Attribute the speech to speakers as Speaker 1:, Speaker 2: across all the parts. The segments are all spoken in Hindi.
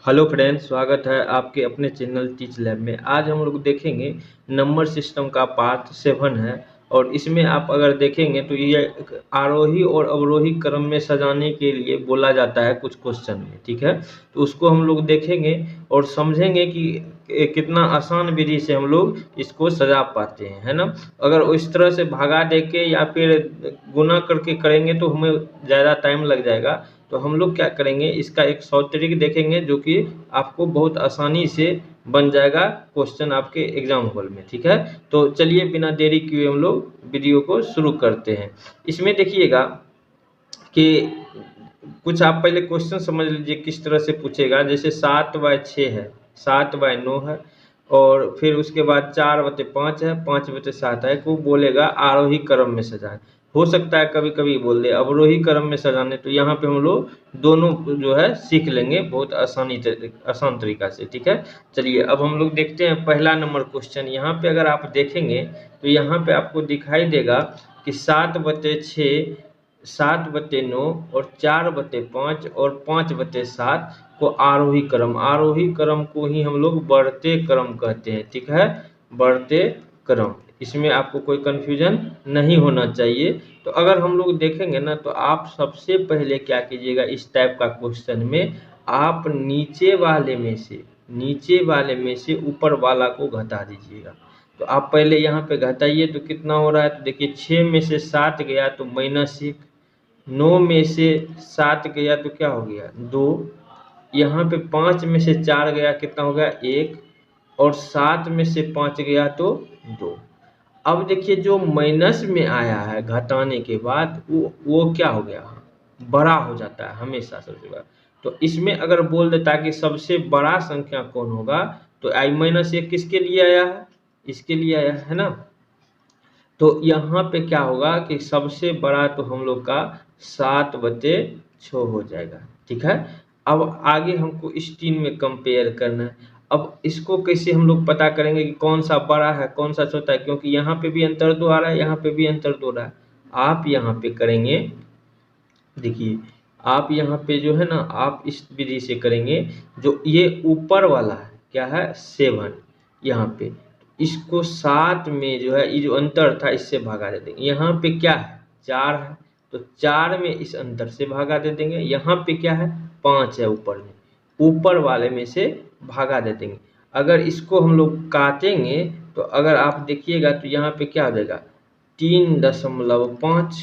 Speaker 1: हेलो फ्रेंड्स, स्वागत है आपके अपने चैनल टीच लैब में। आज हम लोग देखेंगे नंबर सिस्टम का पार्ट 7 है। और इसमें आप अगर देखेंगे तो ये आरोही और अवरोही क्रम में सजाने के लिए बोला जाता है कुछ क्वेश्चन में, ठीक है। तो उसको हम लोग देखेंगे और समझेंगे कि कितना आसान विधि से हम लोग इसको सजा पाते हैं, है ना। अगर इस तरह से भागा दे के या फिर गुना करके करेंगे तो हमें ज़्यादा टाइम लग जाएगा। तो हम लोग क्या करेंगे, इसका एक शॉर्ट ट्रिक देखेंगे जो कि आपको बहुत आसानी से बन जाएगा क्वेश्चन आपके एग्जाम हॉल में, ठीक है। तो चलिए बिना देरी किए हम लोग वीडियो को शुरू करते हैं। इसमें देखिएगा कि कुछ आप पहले क्वेश्चन समझ लीजिए किस तरह से पूछेगा। जैसे 7/6 है, 7/9 है, और फिर उसके बाद 4/5 है, 5/7 है। को बोलेगा आरोही क्रम में सजाएं। हो सकता है कभी कभी बोल दे अवरोही क्रम में सजाने, तो यहाँ पे हम लोग दोनों जो है सीख लेंगे बहुत आसान तरीका से, ठीक है। चलिए अब हम लोग देखते हैं पहला नंबर क्वेश्चन। यहाँ पे अगर आप देखेंगे तो यहाँ पे आपको दिखाई देगा कि 7/6, 7/9 और 4/5 और 5/7 को आरोही क्रम को ही हम लोग बढ़ते क्रम कहते हैं, ठीक है। बढ़ते क्रम, इसमें आपको कोई कंफ्यूजन नहीं होना चाहिए। तो अगर हम लोग देखेंगे ना, तो आप सबसे पहले क्या कीजिएगा, इस टाइप का क्वेश्चन में आप नीचे वाले में से ऊपर वाला को घटा दीजिएगा। तो आप पहले यहाँ पे घटाइए तो कितना हो रहा है। तो देखिए 6 में से 7 गया तो -1, 9 में से 7 गया तो क्या हो गया 2, यहाँ पे 5 में से 4 गया कितना हो गया 1, और 7 में से 5 गया तो 2। अब देखिए जो माइनस में आया है घटाने के बाद वो क्या हो गया, बड़ा हो जाता है हमेशा सबसे बड़ा। तो इसमें अगर बोल देता कि सबसे बड़ा संख्या कौन होगा, तो i-1 किसके लिए आया है, इसके लिए आया है ना। तो यहाँ पे क्या होगा कि सबसे बड़ा तो हम लोग का 7/6 हो जाएगा, ठीक है। अब आगे हमको इस 3 में कंपेयर करना है। अब इसको कैसे हम लोग पता करेंगे कि कौन सा बड़ा है कौन सा छोटा है, क्योंकि यहाँ पे भी अंतर 2 आ रहा है, यहाँ पे भी अंतर 2 रहा है। आप यहाँ पे करेंगे, देखिए आप यहाँ पे जो है ना, आप इस विधि से करेंगे। जो ये ऊपर वाला है क्या है 7, यहाँ पे इसको 7 में जो है ये जो अंतर था इससे भागा दे देंगे। यहाँ पे क्या है 4 है, तो 4 में इस अंतर से भागा दे देंगे। यहाँ पे क्या है 5 है, ऊपर में ऊपर वाले में से भागा दे देंगे। अगर इसको हम लोग काटेंगे तो अगर आप देखिएगा तो यहाँ पे क्या हो जाएगा 3.5,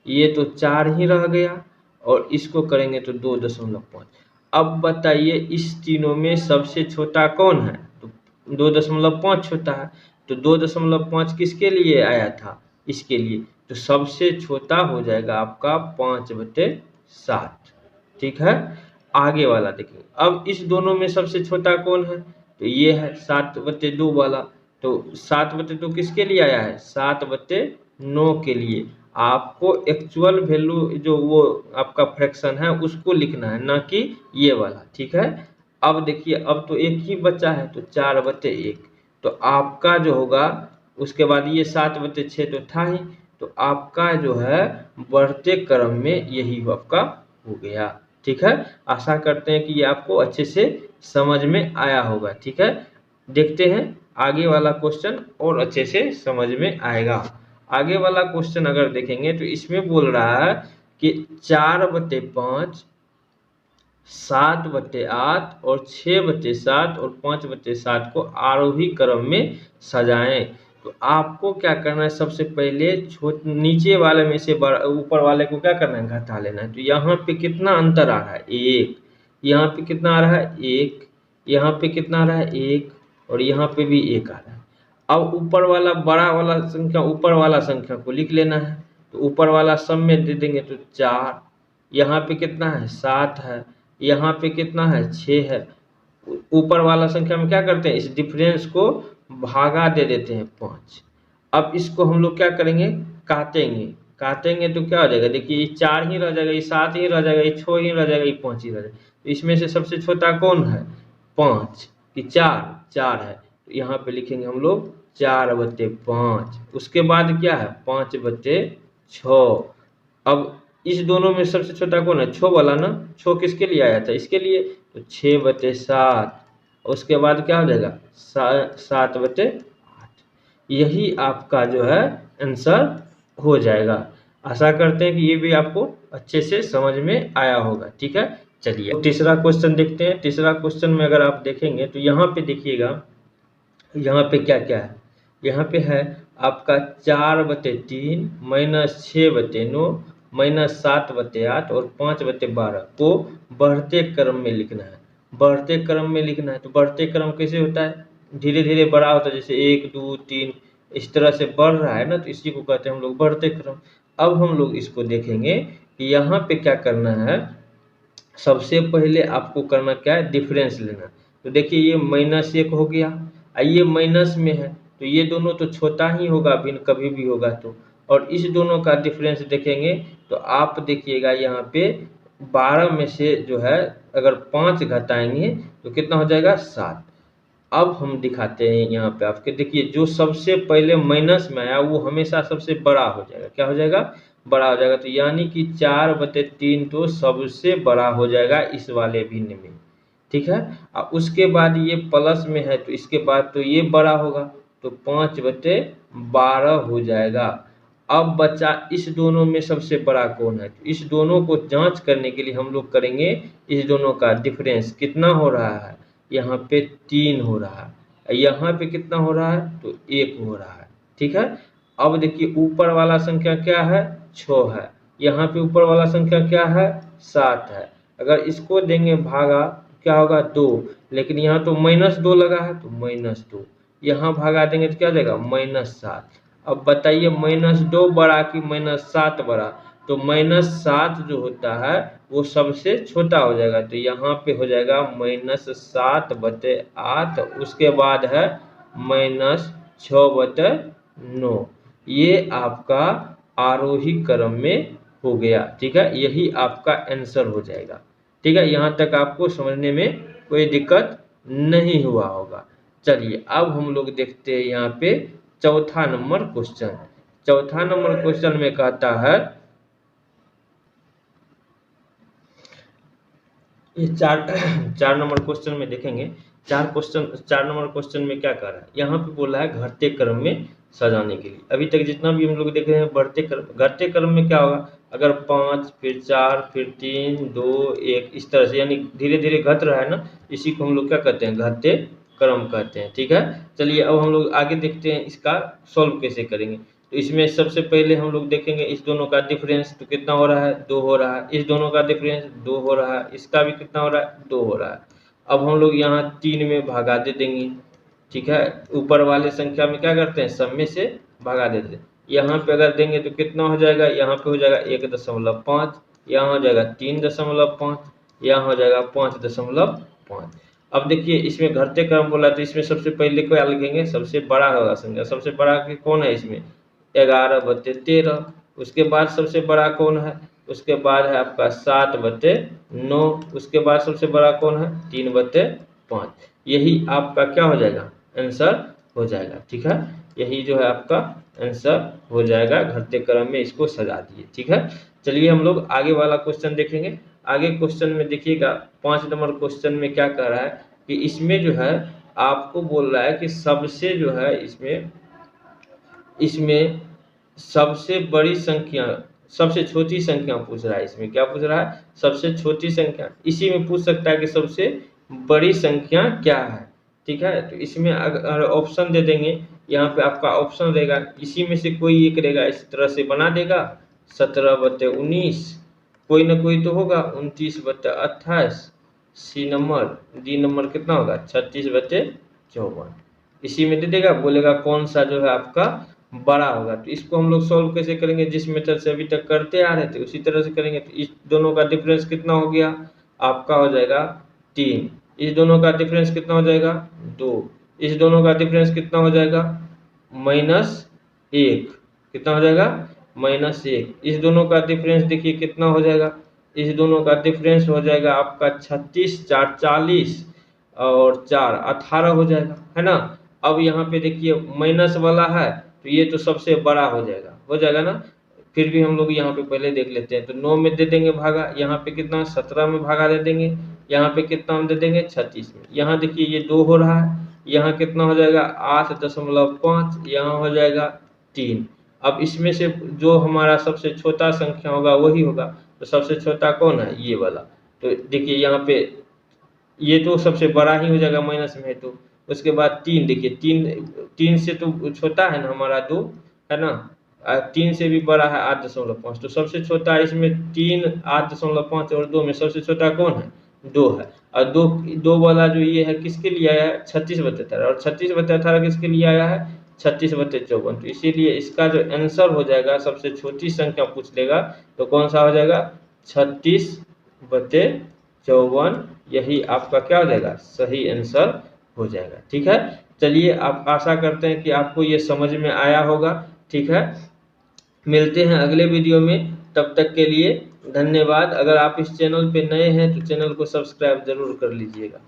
Speaker 1: ये तो 4 ही रह गया, और इसको करेंगे तो 2.5। अब बताइए इस तीनों में सबसे छोटा कौन है, तो 2.5 छोटा है। तो 2.5 किसके लिए आया था, इसके लिए। तो सबसे छोटा हो जाएगा आपका 5/7, ठीक है। आगे वाला देखिए, अब इस दोनों में सबसे छोटा कौन है, तो ये है 7/2 वाला। तो 7/2 किसके लिए आया है, 7/9 के लिए। आपको एक्चुअल वैल्यू जो वो आपका फ्रैक्शन है उसको लिखना है, ना कि ये वाला, ठीक है। अब देखिए अब तो एक ही बचा है, तो 4/1। तो आपका जो होगा उसके बाद ये 7/6 तो था ही, तो आपका जो है बढ़ते क्रम में यही आपका हो गया, ठीक है। आशा करते हैं कि ये आपको अच्छे से समझ में आया होगा, ठीक है। देखते हैं आगे वाला क्वेश्चन और अच्छे से समझ में आएगा। आगे वाला क्वेश्चन अगर देखेंगे तो इसमें बोल रहा है कि 4/5, 7/8 और 6/7 और 5/7 को आरोही क्रम में सजाएं। तो आपको क्या करना है, सबसे पहले नीचे वाले में से ऊपर वाले को क्या करना है, घटा लेना है। तो यहाँ पे कितना अंतर आ रहा है 1, यहाँ पे कितना आ रहा है 1, यहाँ पे कितना आ रहा है 1, और यहाँ पे भी 1 आ रहा है। अब ऊपर वाला बड़ा वाला संख्या ऊपर वाला संख्या को लिख लेना है। तो ऊपर वाला सब में दे देंगे तो 4, यहाँ पे कितना है 7 है, यहाँ पे कितना है 6 है। ऊपर वाला संख्या में क्या करते हैं, इस डिफरेंस को भागा दे देते हैं 5। अब इसको हम लोग क्या करेंगे, काटेंगे तो क्या हो जाएगा, देखिए ये 4 ही रह जाएगा, ये 7 ही रह जाएगा, ये 6 ही रह जाएगा, ये 5 ही रह जाएगा। तो इसमें से सबसे छोटा कौन है 5 कि 4 है। तो यहाँ पे लिखेंगे हम लोग 4/5। उसके बाद क्या है 5/6। अब इस दोनों में सबसे छोटा कौन है 6 वाला ना, 6 किसके लिए आया था, इसके लिए। तो 6/7, उसके बाद क्या हो जाएगा 7/8। यही आपका जो है आंसर हो जाएगा। आशा करते हैं कि ये भी आपको अच्छे से समझ में आया होगा। ठीक है, चलिए तो तीसरा क्वेश्चन देखते हैं। तीसरा क्वेश्चन में अगर आप देखेंगे तो यहाँ पे देखिएगा, यहाँ पे क्या क्या है। यहाँ पे है आपका 4/3 -6/9 -7/8 और 5/12 को बढ़ते क्रम में लिखना है। बढ़ते क्रम में लिखना है तो बढ़ते क्रम कैसे होता है, धीरे धीरे बड़ा होता है, जैसे 1 2 3 इस तरह से बढ़ रहा है ना, तो इसी को कहते हैं हम लोग बढ़ते क्रम। अब हम लोग इसको देखेंगे कि यहाँ पे क्या करना है। सबसे पहले आपको करना क्या है, डिफरेंस लेना। तो देखिए ये -1 हो गया, ये माइनस में है तो ये दोनों तो छोटा ही होगा, भिन्न कभी भी होगा तो। और इस दोनों का डिफरेंस देखेंगे तो आप देखिएगा यहाँ पे 12 में से जो है अगर 5 घटाएंगे तो कितना हो जाएगा 7। अब हम दिखाते हैं यहाँ पे आपके, देखिए जो सबसे पहले माइनस में आया वो हमेशा सबसे बड़ा हो जाएगा। क्या हो जाएगा, बड़ा हो जाएगा। तो यानी कि 4/3 तो सबसे बड़ा हो जाएगा इस वाले भिन्न में। ठीक है, और उसके बाद ये प्लस में है तो इसके बाद तो ये बड़ा होगा, तो 5/12 हो जाएगा। अब बचा इस दोनों में सबसे बड़ा कौन है, तो इस दोनों को जांच करने के लिए हम लोग करेंगे इस दोनों का डिफरेंस कितना हो रहा है। यहाँ पे 3 हो रहा है, यहाँ पे कितना हो रहा है तो 1 हो रहा है। ठीक है, अब देखिए ऊपर वाला संख्या क्या है 6 है, यहाँ पे ऊपर वाला संख्या क्या है 7 है। अगर इसको देंगे भागा क्या होगा 2, लेकिन यहाँ तो -2 लगा है तो -2, यहाँ भागा देंगे तो क्या हो जाएगा -7। अब बताइए -2 बड़ा कि -7 बड़ा, तो -7 जो होता है वो सबसे छोटा हो जाएगा। तो यहाँ पे हो जाएगा -7/8, उसके बाद है -6/9। ये आपका आरोही क्रम में हो गया। ठीक है, यही आपका आंसर हो जाएगा। ठीक है, यहाँ तक आपको समझने में कोई दिक्कत नहीं हुआ होगा। चलिए अब हम लोग देखते हैं यहाँ पे चौथा नंबर क्वेश्चन। चौथा नंबर क्वेश्चन में कहता है, ये चार नंबर क्वेश्चन में देखेंगे, चार नंबर क्वेश्चन में क्या कर रहा है, यहाँ पे बोला है घटते क्रम में सजाने के लिए। अभी तक जितना भी हम लोग देख रहे हैं बढ़ते क्रम, घटते क्रम में क्या होगा, अगर 5 फिर 4 फिर 3 2 1 इस तरह से, यानी धीरे धीरे घट रहा है ना, इसी को हम लोग क्या कहते हैं घटते क्रम कहते हैं। ठीक है, चलिए अब हम लोग आगे देखते हैं इसका सॉल्व कैसे करेंगे। तो इसमें सबसे पहले हम लोग देखेंगे इस दोनों का डिफरेंस, तो कितना हो रहा है 2 हो रहा है। इस दोनों का डिफरेंस 2 हो रहा है, इसका भी कितना हो रहा है 2 हो रहा है। अब हम लोग यहाँ 3 में भगा दे देंगे। ठीक है, ऊपर वाले संख्या में क्या करते हैं सब में से भगा देते हैं। यहाँ पे अगर देंगे तो कितना हो जाएगा, यहाँ पे हो जाएगा 1.5, यहाँ हो जाएगा 3.5, यहाँ हो जाएगा 5.5। अब देखिए इसमें घटते क्रम बोला तो इसमें सबसे पहले क्या लिखेंगे, सबसे बड़ा होगा संख्या। सबसे बड़ा कौन है इसमें 11/13। उसके बाद सबसे बड़ा कौन है, उसके बाद है आपका 7/9। उसके बाद सबसे बड़ा कौन है 3/5। यही आपका क्या हो जाएगा आंसर हो जाएगा। ठीक है, यही जो है आपका आंसर हो जाएगा। घटते क्रम में इसको सजा दिए। ठीक है, चलिए हम लोग आगे वाला क्वेश्चन देखेंगे। आगे क्वेश्चन में देखिएगा 5 नंबर क्वेश्चन में क्या कह रहा है कि इसमें जो है आपको बोल रहा है कि सबसे जो है इसमें सबसे बड़ी संख्या, सबसे छोटी संख्या पूछ रहा है। इसमें क्या पूछ रहा है, सबसे छोटी संख्या। इसी में पूछ सकता है कि सबसे बड़ी संख्या क्या है। ठीक है, तो इसमें अगर ऑप्शन दे देंगे, यहाँ पे आपका ऑप्शन रहेगा, इसी में से कोई एक रहेगा, इस तरह से बना देगा 17/19, कोई ना कोई तो होगा 29/28, सी नंबर, डी नंबर कितना होगा 36/54। इसी में दे देगा, बोलेगा कौन सा जो है आपका बड़ा होगा। तो इसको हम लोग सॉल्व कैसे करेंगे, जिस मेथड से अभी तक करते आ रहे थे उसी तरह से करेंगे। तो इस दोनों का डिफरेंस कितना हो गया आपका हो जाएगा 3। इस दोनों का डिफरेंस कितना हो जाएगा 2। इस दोनों का डिफरेंस कितना हो जाएगा -1। कितना हो जाएगा -1। इस दोनों का डिफरेंस देखिए कितना हो जाएगा, इस दोनों का डिफरेंस हो जाएगा आपका 36, 4 40 और 4 18 हो जाएगा, है ना। अब यहाँ पे देखिए माइनस वाला है तो ये तो सबसे बड़ा हो जाएगा ना। फिर भी हम लोग यहाँ पे पहले देख लेते हैं। तो 9 में दे देंगे भागा, यहाँ पे कितना 17 में भागा दे देंगे, यहाँ पे कितना हम दे देंगे 36 में। यहाँ देखिए ये 2 हो रहा है, यहाँ कितना हो जाएगा 8.5, यहाँ हो जाएगा 3। अब इसमें से जो हमारा सबसे छोटा संख्या होगा वही होगा। तो सबसे छोटा कौन है, ये वाला। तो देखिए यहाँ पे ये तो सबसे बड़ा ही हो जाएगा माइनस में है। तो उसके बाद 3, देखिए 3 से तो छोटा है ना हमारा 2, है ना। 3 से भी बड़ा है 8.5। तो सबसे छोटा इसमें 3, 8.5 और 2 में सबसे छोटा कौन है, 2 है। और 2 वाला जो ये है किसके लिए आया है, 36/18। और 36/18 किसके लिए आया है, 36/54। तो इसीलिए इसका जो आंसर हो जाएगा, सबसे छोटी संख्या पूछ लेगा तो कौन सा हो जाएगा, 36/54। यही आपका क्या हो जाएगा, सही आंसर हो जाएगा। ठीक है, चलिए आप आशा करते हैं कि आपको ये समझ में आया होगा। ठीक है, मिलते हैं अगले वीडियो में, तब तक के लिए धन्यवाद। अगर आप इस चैनल पे नए हैं तो चैनल को सब्सक्राइब जरूर कर लीजिएगा।